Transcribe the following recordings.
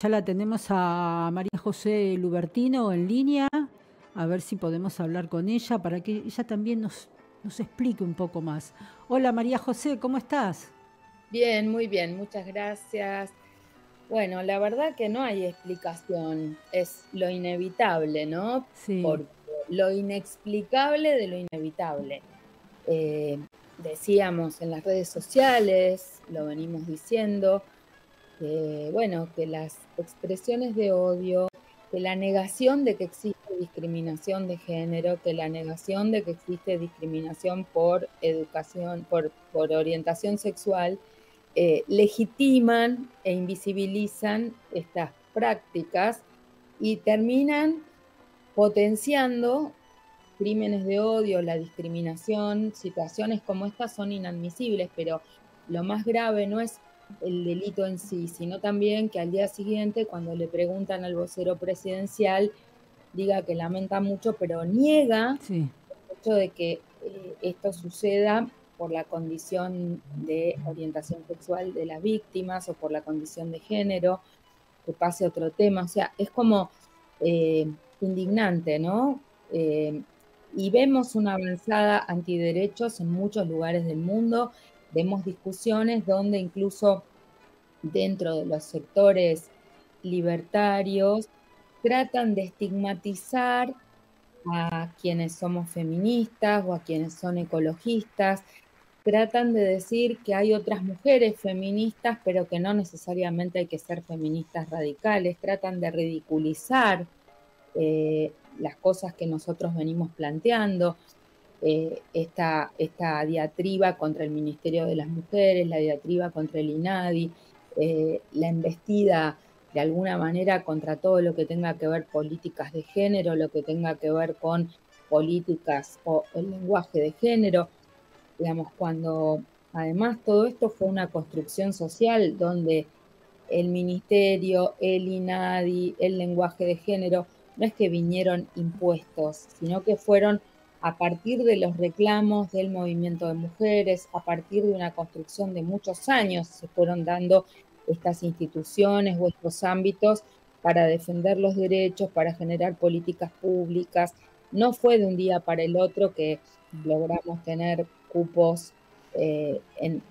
Ya la tenemos a María José Lubertino en línea, a ver si podemos hablar con ella para que ella también nos explique un poco más. Hola María José, ¿cómo estás? Bien, muy bien, muchas gracias. Bueno, la verdad que no hay explicación, es lo inevitable, ¿no? Sí, Porque lo inexplicable de lo inevitable. Decíamos en las redes sociales, lo venimos diciendo, que bueno, que las expresiones de odio, que la negación de que existe discriminación de género, que la negación de que existe discriminación por educación, por orientación sexual, legitiman e invisibilizan estas prácticas y terminan potenciando crímenes de odio, la discriminación, situaciones como estas son inadmisibles, pero lo más grave no es el delito en sí, sino también que al día siguiente, cuando le preguntan al vocero presidencial, diga que lamenta mucho, pero niega sí. el hecho de que esto suceda por la condición de orientación sexual de las víctimas o por la condición de género, que pase otro tema. O sea, es como eh, indignante, ¿no? Eh, y vemos una avanzada antiderechos en muchos lugares del mundo, vemos discusiones donde incluso dentro de los sectores libertarios tratan de estigmatizar a quienes somos feministas o a quienes son ecologistas, tratan de decir que hay otras mujeres feministas, pero que no necesariamente hay que ser feministas radicales, tratan de ridiculizar las cosas que nosotros venimos planteando, esta diatriba contra el Ministerio de las Mujeres, la diatriba contra el INADI, la embestida de alguna manera contra todo lo que tenga que ver políticas de género, lo que tenga que ver con políticas o el lenguaje de género, digamos, cuando además todo esto fue una construcción social donde el ministerio, el INADI, el lenguaje de género, no es que vinieron impuestos, sino que fueron a partir de los reclamos del movimiento de mujeres, a partir de una construcción de muchos años, se fueron dando estas instituciones o estos ámbitos para defender los derechos, para generar políticas públicas. No fue de un día para el otro que logramos tener cupos en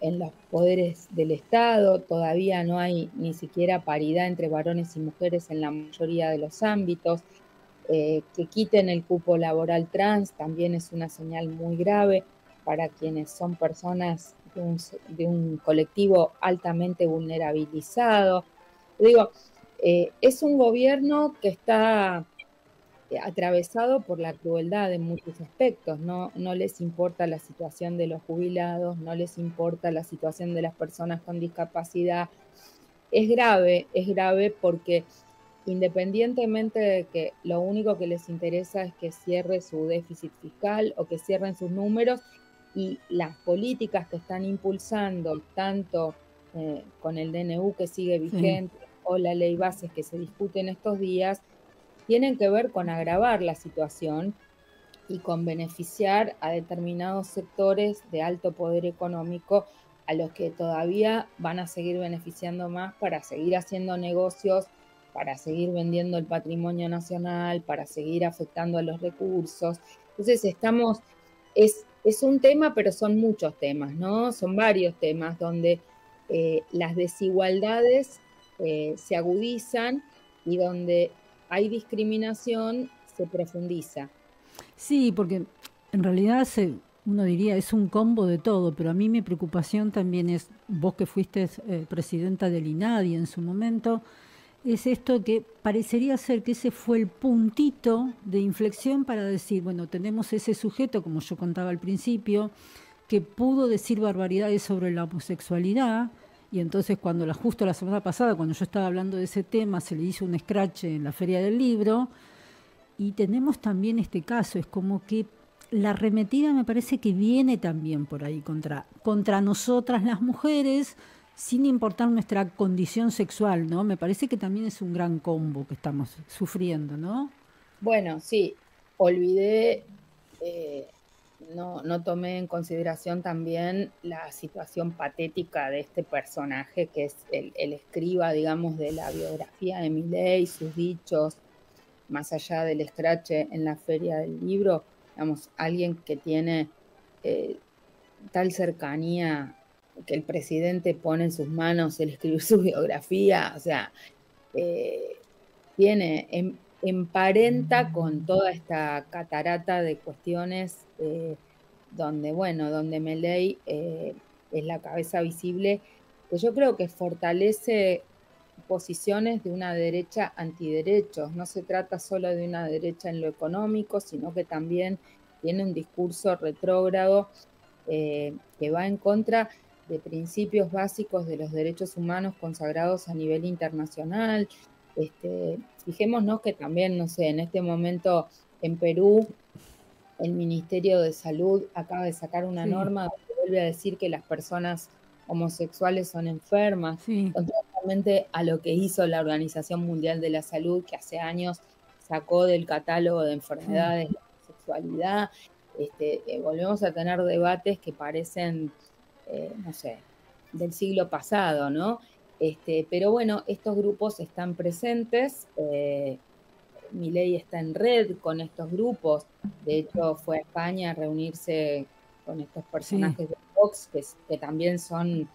los poderes del Estado, todavía no hay ni siquiera paridad entre varones y mujeres en la mayoría de los ámbitos. Que quiten el cupo laboral trans también es una señal muy grave para quienes son personas de un colectivo altamente vulnerabilizado. Digo, es un gobierno que está atravesado por la crueldad en muchos aspectos, ¿no? No les importa la situación de los jubilados, no les importa la situación de las personas con discapacidad. Es grave porque independientemente de que lo único que les interesa es que cierre su déficit fiscal o que cierren sus números y las políticas que están impulsando, tanto con el DNU que sigue Sí. vigente o la ley bases que se discute en estos días, tienen que ver con agravar la situación y con beneficiar a determinados sectores de alto poder económico a los que todavía van a seguir beneficiando más para seguir haciendo negocios, para seguir vendiendo el patrimonio nacional, para seguir afectando a los recursos. Entonces es un tema, pero son muchos temas, ¿no? Son varios temas donde las desigualdades se agudizan y donde hay discriminación se profundiza. Sí, porque en realidad uno diría es un combo de todo, pero a mí mi preocupación también es, vos que fuiste presidenta del INADI en su momento, es esto que parecería ser que ese fue el puntito de inflexión para decir, bueno, tenemos ese sujeto, como yo contaba al principio, que pudo decir barbaridades sobre la homosexualidad, y entonces cuando justo la semana pasada, cuando yo estaba hablando de ese tema, se le hizo un scratch en la Feria del Libro, y tenemos también este caso, es como que la arremetida me parece que viene también por ahí contra nosotras las mujeres, sin importar nuestra condición sexual, ¿no? Me parece que también es un gran combo que estamos sufriendo, ¿no? Bueno, sí, olvidé, eh, no tomé en consideración también la situación patética de este personaje, que es el escriba, digamos, de la biografía de Milei, sus dichos, más allá del escrache en la feria del libro, digamos, alguien que tiene tal cercanía que el presidente pone en sus manos el escribir su biografía, o sea, tiene, emparenta con toda esta catarata de cuestiones donde, bueno, donde Milei es la cabeza visible, que yo creo que fortalece posiciones de una derecha antiderechos. No se trata solo de una derecha en lo económico, sino que también tiene un discurso retrógrado que va en contra de principios básicos de los derechos humanos consagrados a nivel internacional. Fijémonos que también, no sé, en este momento en Perú, el Ministerio de Salud acaba de sacar una norma donde vuelve a decir que las personas homosexuales son enfermas, contrariamente a lo que hizo la Organización Mundial de la Salud, que hace años sacó del catálogo de enfermedades la homosexualidad. Volvemos a tener debates que parecen, no sé, del siglo pasado, ¿no? Pero bueno, estos grupos están presentes. Milei está en red con estos grupos. De hecho, fue a España a reunirse con estos personajes de Vox, que también son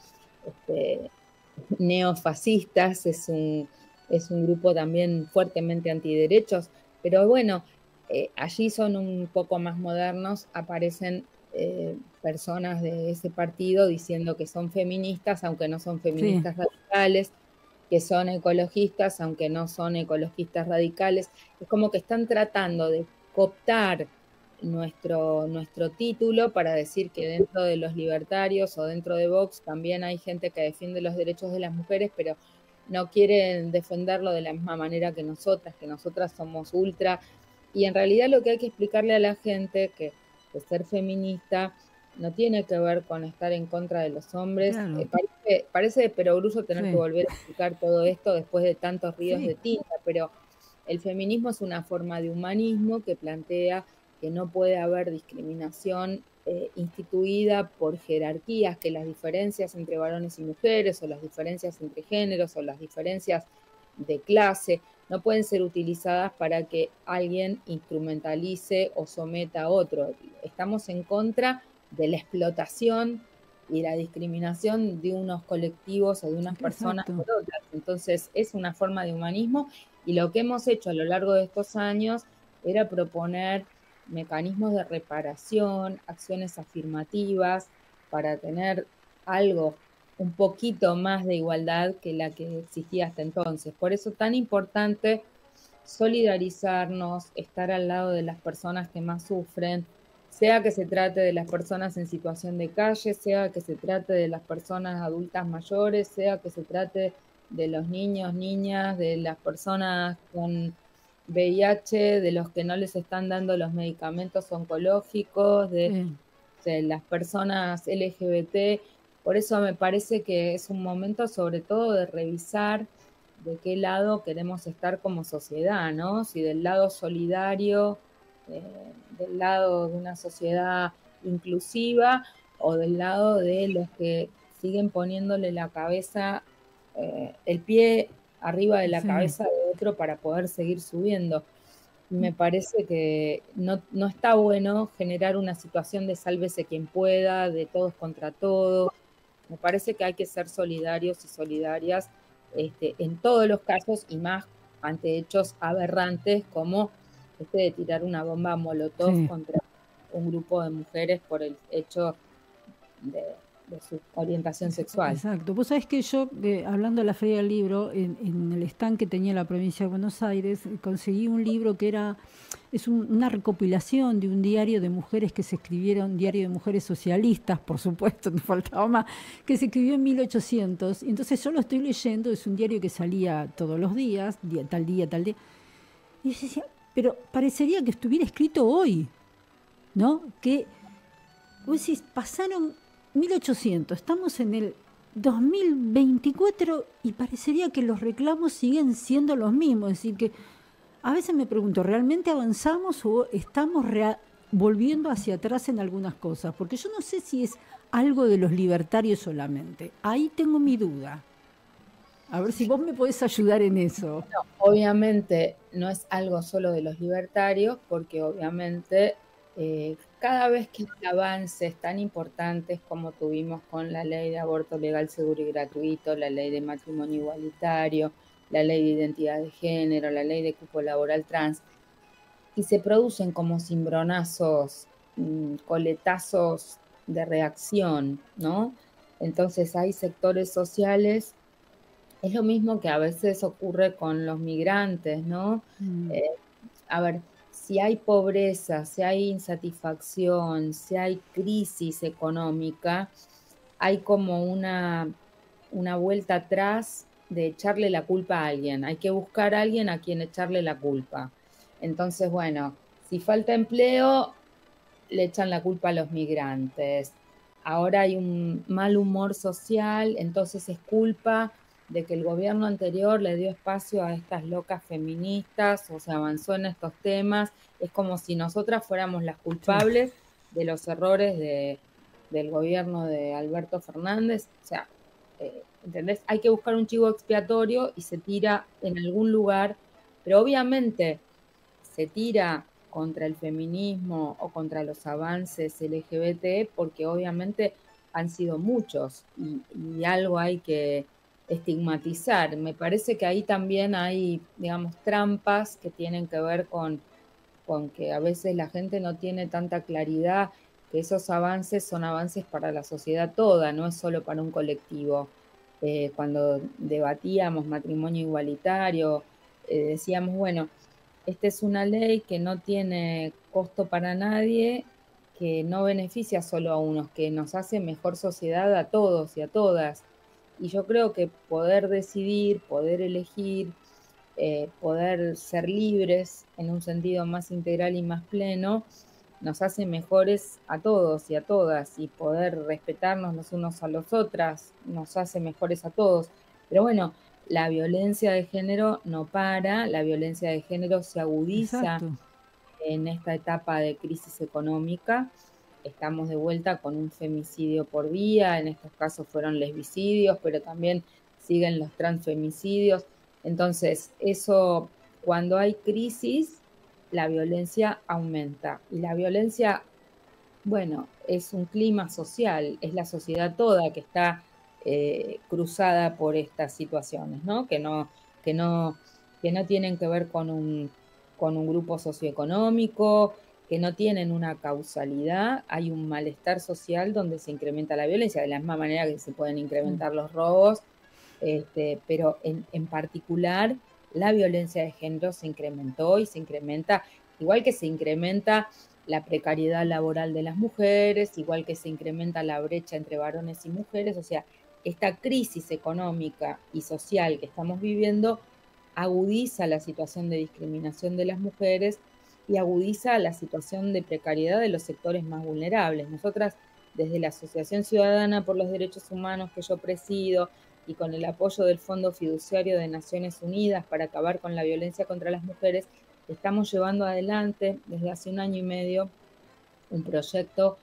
neofascistas. Es un grupo también fuertemente antiderechos. Pero bueno, allí son un poco más modernos. Aparecen personas de ese partido diciendo que son feministas, aunque no son feministas radicales, que son ecologistas, aunque no son ecologistas radicales. Es como que están tratando de cooptar nuestro título para decir que dentro de los libertarios o dentro de Vox también hay gente que defiende los derechos de las mujeres, pero no quieren defenderlo de la misma manera que nosotras somos ultra. Y en realidad lo que hay que explicarle a la gente que ser feminista no tiene que ver con estar en contra de los hombres. Claro. Parece de perogrullo tener que volver a explicar todo esto después de tantos ríos de tinta, pero el feminismo es una forma de humanismo que plantea que no puede haber discriminación instituida por jerarquías, que las diferencias entre varones y mujeres, o las diferencias entre géneros, o las diferencias de clase, no pueden ser utilizadas para que alguien instrumentalice o someta a otro. Estamos en contra de la explotación y la discriminación de unos colectivos o de unas personas por otras. Entonces, es una forma de humanismo, y lo que hemos hecho a lo largo de estos años era proponer mecanismos de reparación, acciones afirmativas para tener algo un poquito más de igualdad que la que existía hasta entonces. Por eso tan importante solidarizarnos, estar al lado de las personas que más sufren, sea que se trate de las personas en situación de calle, sea que se trate de las personas adultas mayores, sea que se trate de los niños, niñas, de las personas con VIH, de los que no les están dando los medicamentos oncológicos, de las personas LGBT. Por eso me parece que es un momento sobre todo de revisar de qué lado queremos estar como sociedad, ¿no? Si del lado solidario, del lado de una sociedad inclusiva, o del lado de los que siguen poniéndole la cabeza, el pie arriba de la cabeza de otro para poder seguir subiendo. Me parece que no está bueno generar una situación de sálvese quien pueda, de todos contra todos. Me parece que hay que ser solidarios y solidarias en todos los casos, y más ante hechos aberrantes como de tirar una bomba molotov contra un grupo de mujeres por el hecho de su orientación sexual. Exacto. Vos sabés que yo, hablando de la Feria del Libro, en el stand que tenía la provincia de Buenos Aires, conseguí un libro que es una recopilación de un diario de mujeres que se escribieron, diario de mujeres socialistas, por supuesto, no faltaba más, que se escribió en 1800. Y entonces yo lo estoy leyendo, es un diario que salía todos los días, tal día, tal día. Y yo decía, pero parecería que estuviera escrito hoy, ¿no? Que vos decís, pasaron 1800, estamos en el 2024 y parecería que los reclamos siguen siendo los mismos. Es decir, que a veces me pregunto, ¿realmente avanzamos o estamos volviendo hacia atrás en algunas cosas, porque yo no sé si es algo de los libertarios solamente. Ahí tengo mi duda. A ver si vos me podés ayudar en eso. No, obviamente no es algo solo de los libertarios, porque obviamente cada vez que hay avances tan importantes como tuvimos con la ley de aborto legal, seguro y gratuito, la ley de matrimonio igualitario, la ley de identidad de género, la ley de cupo laboral trans, y se producen como cimbronazos, coletazos de reacción, ¿no? Entonces hay sectores sociales, es lo mismo que a veces ocurre con los migrantes, ¿no? Mm, Eh, a ver, si hay pobreza, si hay insatisfacción, si hay crisis económica, hay como una vuelta atrás de echarle la culpa a alguien. Hay que buscar a alguien a quien echarle la culpa. Entonces, bueno, si falta empleo, le echan la culpa a los migrantes. Ahora hay un mal humor social, entonces es culpa de que el gobierno anterior le dio espacio a estas locas feministas o se avanzó en estos temas. Es como si nosotras fuéramos las sí, culpables de los errores del gobierno de Alberto Fernández. O sea, ¿entendés? Hay que buscar un chivo expiatorio y se tira en algún lugar, pero obviamente se tira contra el feminismo o contra los avances LGBT porque obviamente han sido muchos y algo hay que estigmatizar. Me parece que ahí también hay, digamos, trampas que tienen que ver con que a veces la gente no tiene tanta claridad que esos avances son avances para la sociedad toda, no es solo para un colectivo. Cuando debatíamos matrimonio igualitario, decíamos, bueno, esta es una ley que no tiene costo para nadie, que no beneficia solo a unos, que nos hace mejor sociedad a todos y a todas. Y yo creo que poder decidir, poder elegir, poder ser libres en un sentido más integral y más pleno, nos hace mejores a todos y a todas, y poder respetarnos los unos a los otros nos hace mejores a todos. Pero bueno, la violencia de género no para, la violencia de género se agudiza exacto. en esta etapa de crisis económica. Estamos de vuelta con un femicidio por día, en estos casos fueron lesbicidios, pero también siguen los transfemicidios. Entonces, eso, cuando hay crisis, la violencia aumenta. Y la violencia, bueno, es un clima social, es la sociedad toda que está cruzada por estas situaciones, ¿no? Que no, que no tienen que ver con un grupo socioeconómico, que no tienen una causalidad, hay un malestar social donde se incrementa la violencia, de la misma manera que se pueden Sí. incrementar los robos, pero en particular la violencia de género se incrementó y se incrementa, igual que se incrementa la precariedad laboral de las mujeres, igual que se incrementa la brecha entre varones y mujeres, o sea, esta crisis económica y social que estamos viviendo agudiza la situación de discriminación de las mujeres y agudiza la situación de precariedad de los sectores más vulnerables. Nosotras, desde la Asociación Ciudadana por los Derechos Humanos que yo presido y con el apoyo del Fondo Fiduciario de Naciones Unidas para acabar con la violencia contra las mujeres, estamos llevando adelante desde hace un año y medio un proyecto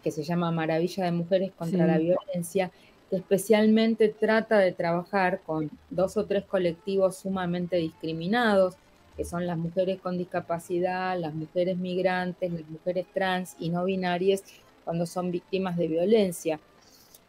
que se llama Maravilla de Mujeres contra la Sí. Violencia, que especialmente trata de trabajar con dos o tres colectivos sumamente discriminados, que son las mujeres con discapacidad, las mujeres migrantes, las mujeres trans y no binarias, cuando son víctimas de violencia.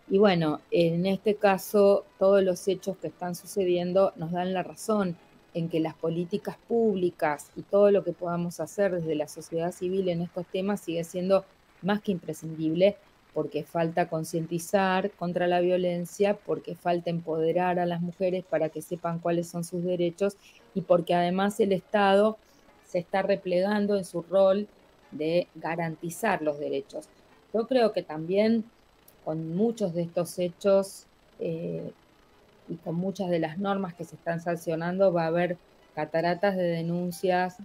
Y bueno, en este caso, todos los hechos que están sucediendo nos dan la razón en que las políticas públicas y todo lo que podamos hacer desde la sociedad civil en estos temas sigue siendo más que imprescindible, porque falta concientizar contra la violencia, porque falta empoderar a las mujeres para que sepan cuáles son sus derechos y porque además el Estado se está replegando en su rol de garantizar los derechos. Yo creo que también con muchos de estos hechos y con muchas de las normas que se están sancionando va a haber cataratas de denuncias,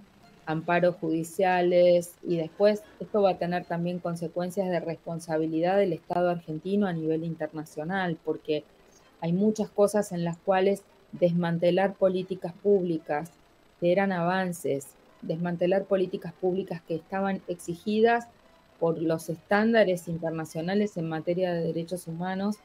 amparos judiciales y después esto va a tener también consecuencias de responsabilidad del Estado argentino a nivel internacional, porque hay muchas cosas en las cuales desmantelar políticas públicas que eran avances desmantelar políticas públicas que estaban exigidas por los estándares internacionales en materia de derechos humanos,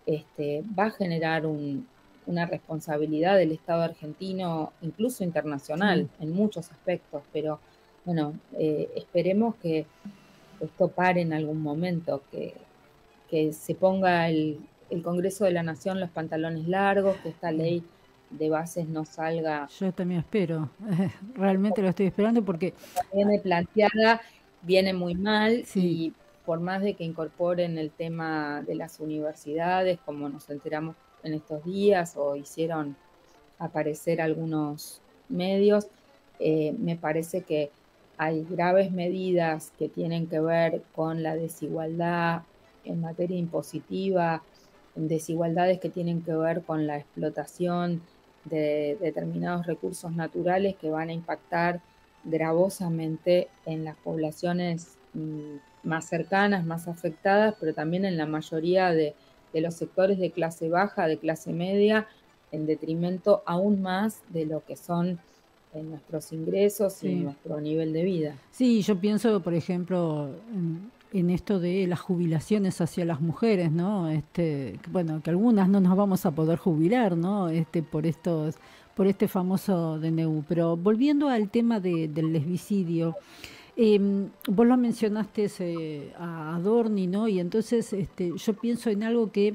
va a generar una responsabilidad del Estado argentino, incluso internacional, Sí. en muchos aspectos, pero bueno, esperemos que esto pare en algún momento, que se ponga el Congreso de la Nación los pantalones largos, que esta ley de bases no salga. Yo también espero, realmente lo estoy esperando porque, Viene planteada, viene muy mal, sí, y por más de que incorporen el tema de las universidades, como nos enteramos en estos días o hicieron aparecer algunos medios, me parece que hay graves medidas que tienen que ver con la desigualdad en materia impositiva, desigualdades que tienen que ver con la explotación de determinados recursos naturales que van a impactar gravosamente en las poblaciones más cercanas, más afectadas, pero también en la mayoría de los sectores de clase baja, de clase media, en detrimento aún más de lo que son nuestros ingresos y sí. nuestro nivel de vida. Sí, yo pienso, por ejemplo, en esto de las jubilaciones hacia las mujeres, ¿no? Que, bueno, que algunas no nos vamos a poder jubilar, ¿no? Por este famoso DNU. Pero volviendo al tema del lesbicidio, vos lo mencionaste a Adorni, ¿no? Y entonces yo pienso en algo que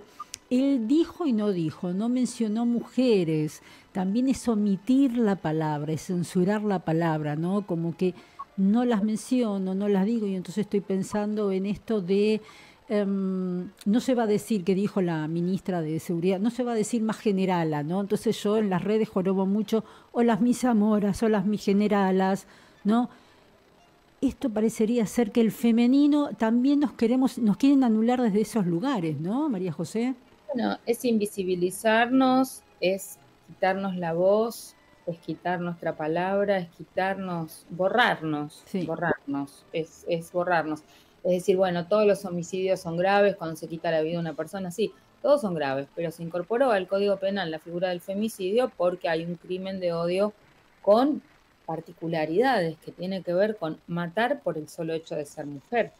él dijo y no dijo, no mencionó mujeres, también es omitir la palabra, es censurar la palabra, ¿no? Como que no las menciono, no las digo, y entonces estoy pensando en esto de, no se va a decir que dijo la ministra de Seguridad, no se va a decir más generala, ¿no? Entonces yo en las redes jorobo mucho, o las mis amoras, o las mis generalas, ¿no? Esto parecería ser que el femenino también nos quieren anular desde esos lugares, ¿no, María José? Bueno, es invisibilizarnos, es quitarnos la voz, es quitar nuestra palabra, es quitarnos, Sí, es borrarnos. Es decir, bueno, todos los homicidios son graves cuando se quita la vida de una persona, sí, todos son graves, pero se incorporó al Código Penal la figura del femicidio porque hay un crimen de odio con particularidades que tiene que ver con matar por el solo hecho de ser mujer,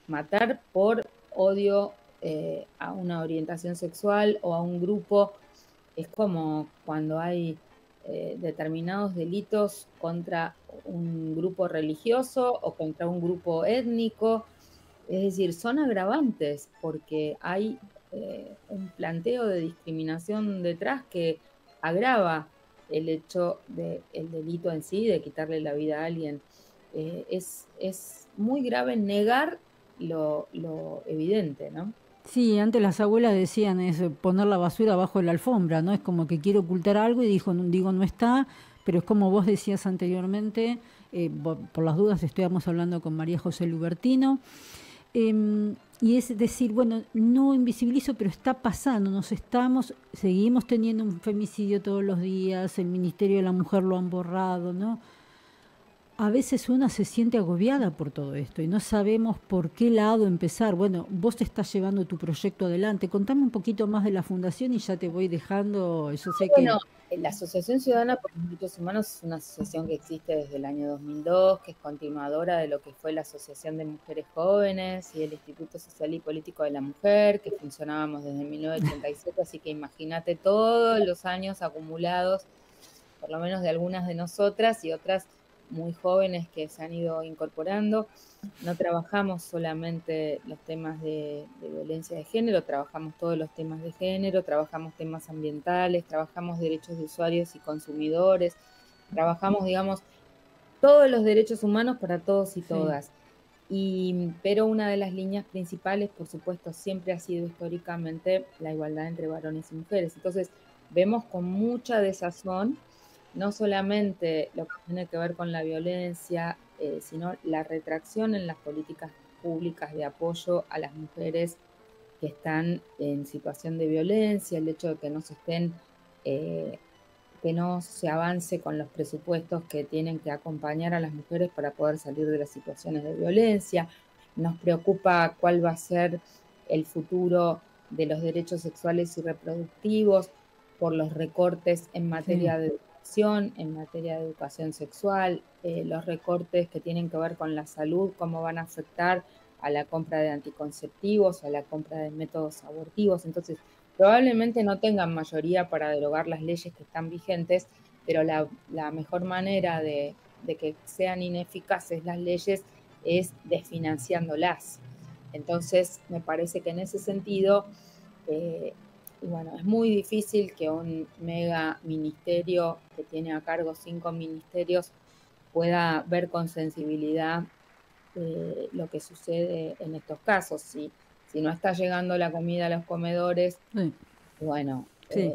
matar por odio a una orientación sexual o a un grupo. Es como cuando hay determinados delitos contra un grupo religioso o contra un grupo étnico. Es decir, son agravantes porque hay un planteo de discriminación detrás que agrava el hecho del delito en sí, de quitarle la vida a alguien. Es muy grave negar lo evidente, ¿no? sí, antes las abuelas decían eso, poner la basura bajo la alfombra, ¿no? Es como que quiero ocultar algo y digo, no está, pero es como vos decías anteriormente, por las dudas estamos hablando con María José Lubertino. Y es decir, bueno, no invisibilizo, pero está pasando, seguimos teniendo un femicidio todos los días, el Ministerio de la Mujer lo han borrado, ¿no? A veces una se siente agobiada por todo esto y no sabemos por qué lado empezar. Bueno, vos te estás llevando tu proyecto adelante. Contame un poquito más de la fundación y ya te voy dejando. Yo sé que Bueno, la Asociación Ciudadana por los Derechos Humanos es una asociación que existe desde el año 2002, que es continuadora de lo que fue la Asociación de Mujeres Jóvenes y el Instituto Social y Político de la Mujer, que funcionábamos desde 1987, así que imagínate todos los años acumulados, por lo menos de algunas de nosotras y otras muy jóvenes que se han ido incorporando. No trabajamos solamente los temas de violencia de género, trabajamos todos los temas de género, trabajamos temas ambientales, trabajamos derechos de usuarios y consumidores, trabajamos, digamos, todos los derechos humanos para todos y sí. todas. Pero una de las líneas principales, por supuesto, siempre ha sido históricamente la igualdad entre varones y mujeres. Entonces, vemos con mucha desazón no solamente lo que tiene que ver con la violencia, sino la retracción en las políticas públicas de apoyo a las mujeres que están en situación de violencia, el hecho de que no se estén, eh, que no se avance con los presupuestos que tienen que acompañar a las mujeres para poder salir de las situaciones de violencia. Nos preocupa cuál va a ser el futuro de los derechos sexuales y reproductivos por los recortes en Sí, materia de acción en materia de educación sexual, los recortes que tienen que ver con la salud, cómo van a afectar a la compra de anticonceptivos, a la compra de métodos abortivos. Entonces, probablemente no tengan mayoría para derogar las leyes que están vigentes, pero la mejor manera de que sean ineficaces las leyes es desfinanciándolas. Entonces, me parece que en ese sentido, y bueno, es muy difícil que un mega ministerio que tiene a cargo 5 ministerios pueda ver con sensibilidad lo que sucede en estos casos. Si no está llegando la comida a los comedores, Sí, bueno, sí.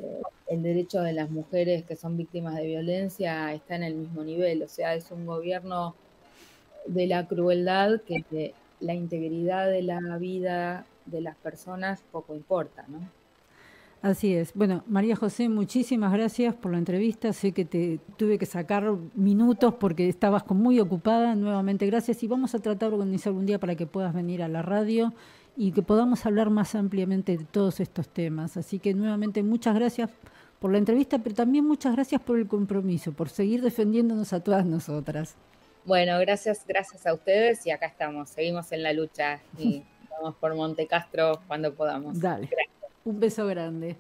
el derecho de las mujeres que son víctimas de violencia está en el mismo nivel. O sea, es un gobierno de la crueldad que la integridad de la vida de las personas poco importa, ¿no? Así es. Bueno, María José, muchísimas gracias por la entrevista. Sé que te tuve que sacar minutos porque estabas muy ocupada. Nuevamente, gracias. Y vamos a tratar de organizar un día para que puedas venir a la radio y que podamos hablar más ampliamente de todos estos temas. Así que nuevamente, muchas gracias por la entrevista, pero también muchas gracias por el compromiso, por seguir defendiéndonos a todas nosotras. Bueno, gracias a ustedes y acá estamos, seguimos en la lucha y vamos por Monte Castro cuando podamos. Dale. Gracias. Un beso grande.